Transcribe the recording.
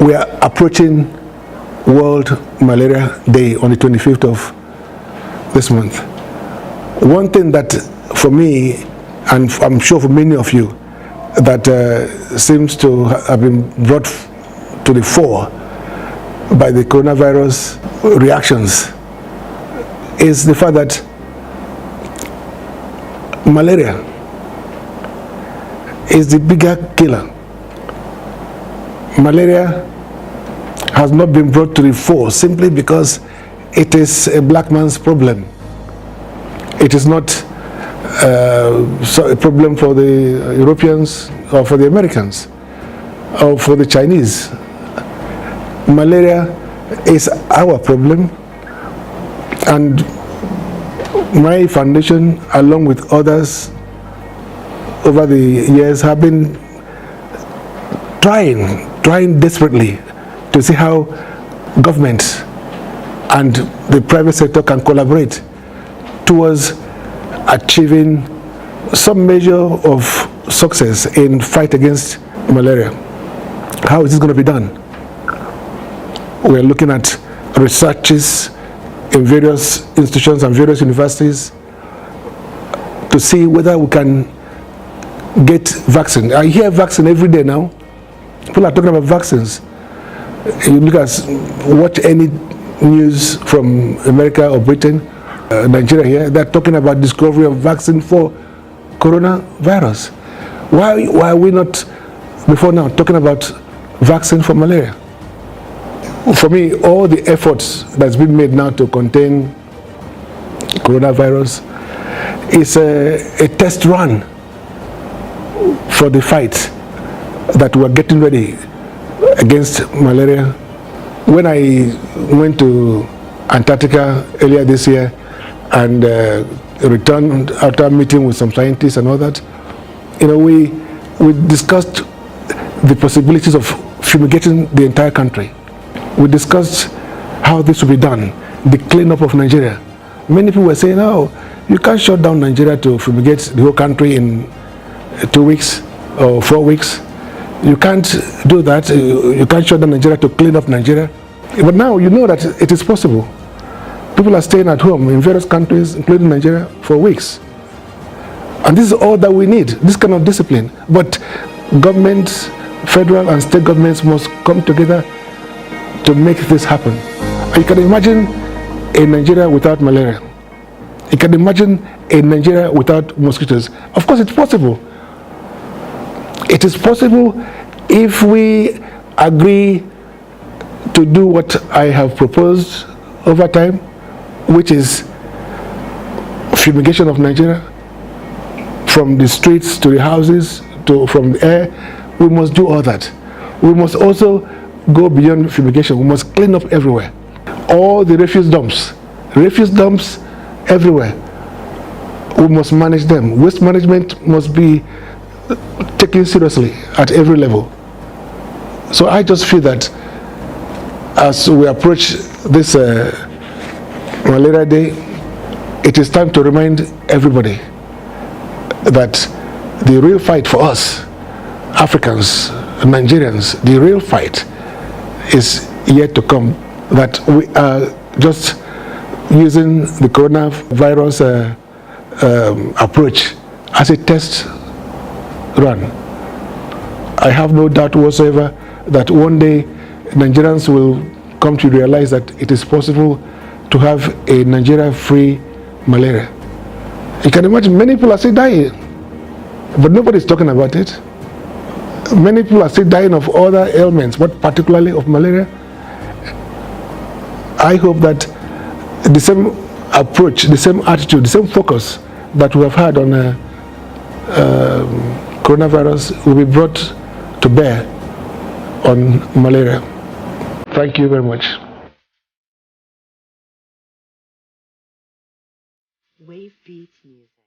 We are approaching World Malaria Day on the 25th of this month. One thing that for me, and I'm sure for many of you, that seems to have been brought to the fore by the coronavirus reactions is the fact that malaria is the bigger killer. Malaria has not been brought to the fore simply because it is a black man's problem. It is not a problem for the Europeans or for the Americans or for the Chinese. Malaria is our problem, and my foundation, along with others over the years, have been trying desperately to see how government and the private sector can collaborate towards achieving some measure of success in fight against malaria. How is this going to be done? We're looking at researches in various institutions and various universities to see whether we can get vaccine. I hear vaccine every day now. People are talking about vaccines. You look at, watch any news from America or Britain, Nigeria here, they're talking about discovery of vaccine for coronavirus. Why are we not, before now, talking about vaccine for malaria? For me, all the efforts that's been made now to contain coronavirus is a test run for the fight that we're getting ready against malaria. When I went to Antarctica earlier this year and returned after meeting with some scientists and all that, we discussed the possibilities of fumigating the entire country. We discussed how this will be done, the cleanup of Nigeria. Many people were saying, oh, you can't shut down Nigeria to fumigate the whole country in 2 weeks or 4 weeks. You can't do that. You can't shut down Nigeria to clean up Nigeria. But now you know that it is possible. People are staying at home in various countries, including Nigeria, for weeks. And this is all that we need, this kind of discipline. But governments, federal and state governments must come together to make this happen. You can imagine a Nigeria without malaria. You can imagine a Nigeria without mosquitoes. Of course, it's possible. It is possible if we agree to do what I have proposed over time, which is fumigation of Nigeria, from the streets to the houses, from the air. We must do all that. We must also go beyond fumigation. We must clean up everywhere. All the refuse dumps everywhere. We must manage them. Waste management must be taken seriously at every level. So I just feel that as we approach this Malaria Day, it is time to remind everybody that the real fight for us, Africans, Nigerians, the real fight is yet to come. That we are just using the coronavirus approach as a test run. I have no doubt whatsoever that one day Nigerians will come to realize that it is possible to have a Nigeria-free malaria. You can imagine many people are still dying, but nobody's talking about it. Many people are still dying of other ailments, but particularly of malaria. I hope that the same approach, the same attitude, the same focus that we have had on coronavirus will be brought to bear on malaria. Thank you very much. Wave Beats Music.